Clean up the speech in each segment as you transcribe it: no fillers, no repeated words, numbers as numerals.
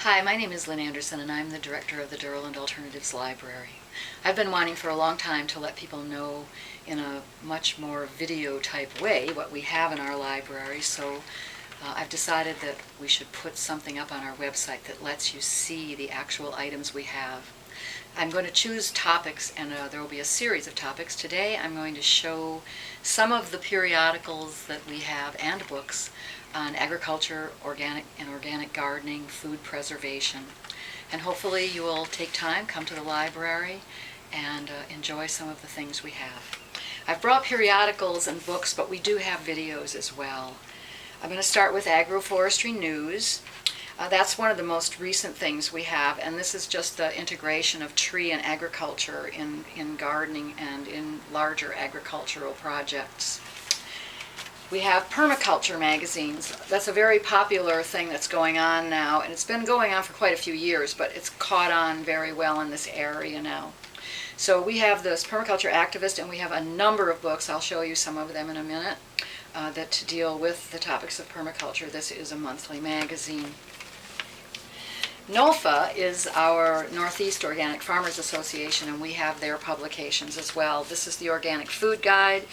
Hi, my name is Lynn Anderson and I'm the director of the Durland Alternatives Library. I've been wanting for a long time to let people know in a much more video type way what we have in our library, so I've decided that we should put something up on our website that lets you see the actual items we have. I'm going to choose topics, and there will be a series of topics. Today I'm going to show some of the periodicals that we have and books on agriculture, organic gardening, food preservation. And hopefully you will take time, come to the library, and enjoy some of the things we have. I've brought periodicals and books, but we do have videos as well. I'm going to start with agroforestry news. That's one of the most recent things we have, and this is just the integration of tree and agriculture in gardening and in larger agricultural projects. We have permaculture magazines. That's a very popular thing that's going on now, and it's been going on for quite a few years, but it's caught on very well in this area now. So we have this Permaculture Activist, and we have a number of books, I'll show you some of them in a minute, that deal with the topics of permaculture. This is a monthly magazine. NOFA is our Northeast Organic Farmers Association, and we have their publications as well. This is the Organic Food Guide,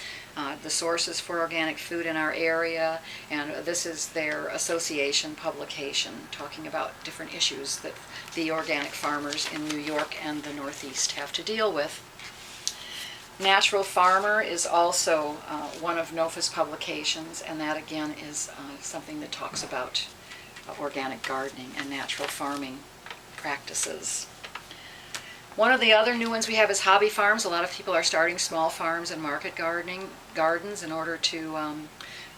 the sources for organic food in our area, and this is their association publication talking about different issues that the organic farmers in New York and the Northeast have to deal with. Natural Farmer is also one of NOFA's publications, and that again is something that talks about organic gardening and natural farming practices. One of the other new ones we have is hobby farms. A lot of people are starting small farms and market gardens in order to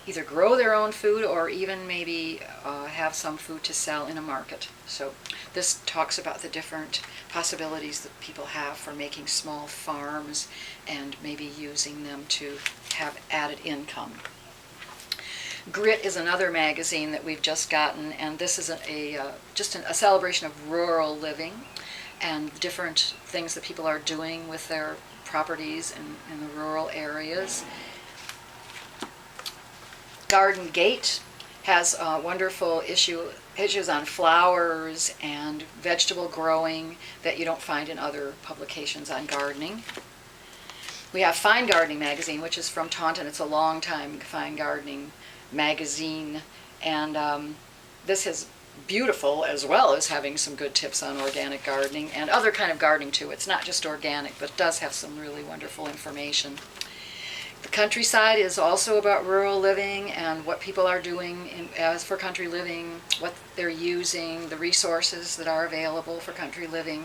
either grow their own food or even maybe have some food to sell in a market. So this talks about the different possibilities that people have for making small farms and maybe using them to have added income. Grit is another magazine that we've just gotten, and this is just a celebration of rural living and different things that people are doing with their properties in the rural areas. Garden Gate has wonderful issues on flowers and vegetable growing that you don't find in other publications on gardening. We have Fine Gardening magazine, which is from Taunton. It's a long time fine gardening magazine, and this is beautiful as well as having some good tips on organic gardening and other kind of gardening too. It's not just organic, but does have some really wonderful information. The Countryside is also about rural living and what people are doing as for country living, what they're using, the resources that are available for country living.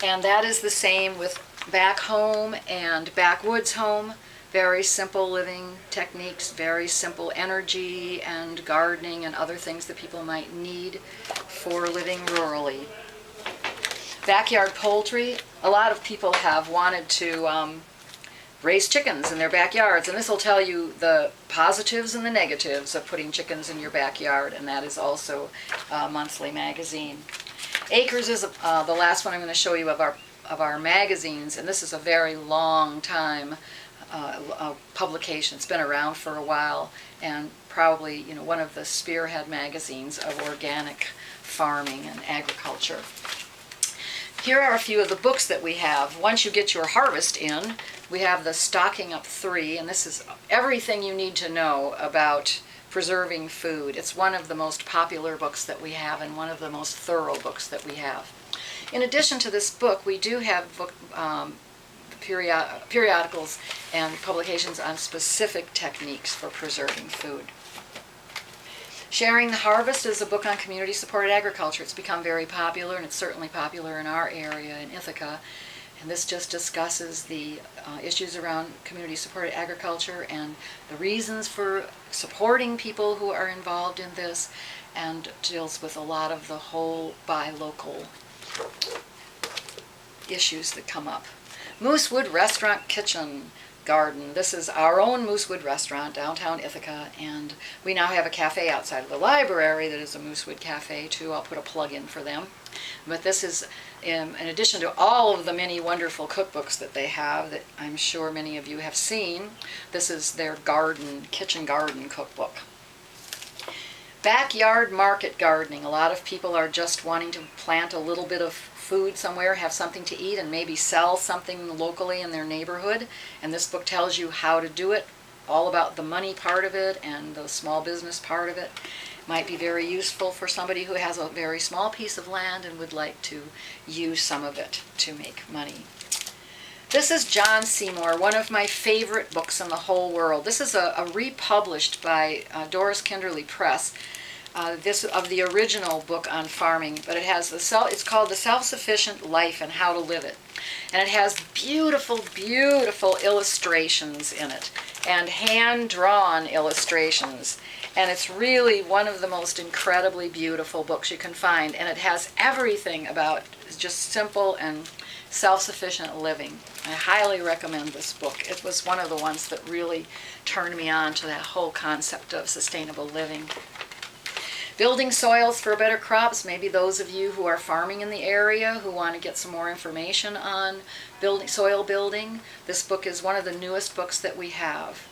And that is the same with Back Home and Backwoods Home. Very simple living techniques, very simple energy and gardening and other things that people might need for living rurally. Backyard poultry. A lot of people have wanted to raise chickens in their backyards, and this will tell you the positives and the negatives of putting chickens in your backyard, and that is also a monthly magazine. Acres is the last one I'm going to show you of our magazines, and this is a very long time publication. It's been around for a while, and probably one of the spearhead magazines of organic farming and agriculture. Here are a few of the books that we have. Once you get your harvest in, we have the Stocking Up 3, and this is everything you need to know about preserving food. It's one of the most popular books that we have and one of the most thorough books that we have. In addition to this book, we do have periodicals and publications on specific techniques for preserving food. Sharing the Harvest is a book on community-supported agriculture. It's become very popular, and it's certainly popular in our area in Ithaca. And this just discusses the issues around community-supported agriculture and the reasons for supporting people who are involved in this, and deals with a lot of the whole buy local issues that come up. Moosewood Restaurant Kitchen Garden. This is our own Moosewood restaurant, downtown Ithaca, and we now have a cafe outside of the library that is a Moosewood Cafe too. I'll put a plug in for them. But this is in addition to all of the many wonderful cookbooks that they have that I'm sure many of you have seen. This is their kitchen garden cookbook. Backyard market gardening. A lot of people are just wanting to plant a little bit of food somewhere, have something to eat, and maybe sell something locally in their neighborhood. And this book tells you how to do it, all about the money part of it and the small business part of it. Might be very useful for somebody who has a very small piece of land and would like to use some of it to make money. This is John Seymour, one of my favorite books in the whole world. This is a republished by Doris Kinderly Press, this of the original book on farming, but it has it's called The Self-Sufficient Life and How to Live It. And it has beautiful, beautiful illustrations in it, and hand-drawn illustrations. And it's really one of the most incredibly beautiful books you can find. And it has everything about just simple and self-sufficient living. I highly recommend this book. It was one of the ones that really turned me on to that whole concept of sustainable living. Building soils for better crops. Maybe those of you who are farming in the area who want to get some more information on soil building. This book is one of the newest books that we have.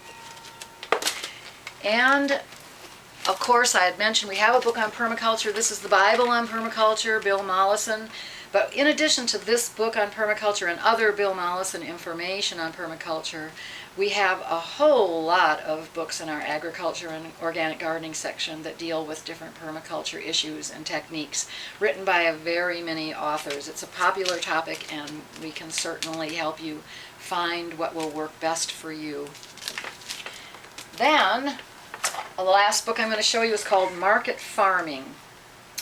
And of course, I had mentioned we have a book on permaculture. This is the Bible on permaculture, Bill Mollison. But in addition to this book on permaculture and other Bill Mollison information on permaculture, we have a whole lot of books in our agriculture and organic gardening section that deal with different permaculture issues and techniques, written by very many authors. It's a popular topic, and we can certainly help you find what will work best for you. Then, the last book I'm going to show you is called Market Farming.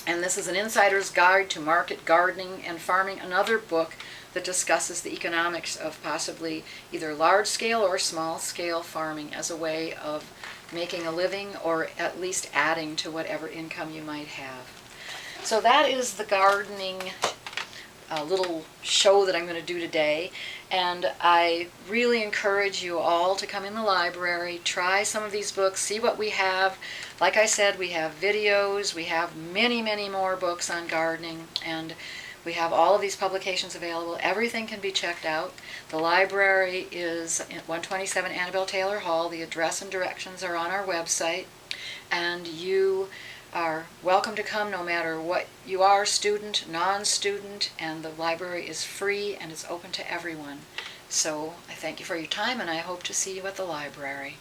And this is an insider's guide to market gardening and farming, another book that discusses the economics of possibly either large-scale or small-scale farming as a way of making a living, or at least adding to whatever income you might have. So that is the gardening little show that I'm going to do today, and I really encourage you all to come in the library, try some of these books, see what we have. Like I said, we have videos, we have many, many more books on gardening, and we have all of these publications available. Everything can be checked out. The library is at 127 Anabel Taylor Hall. The address and directions are on our website, and you are welcome to come no matter what you are, student, non-student, and the library is free and it's open to everyone. So I thank you for your time, and I hope to see you at the library.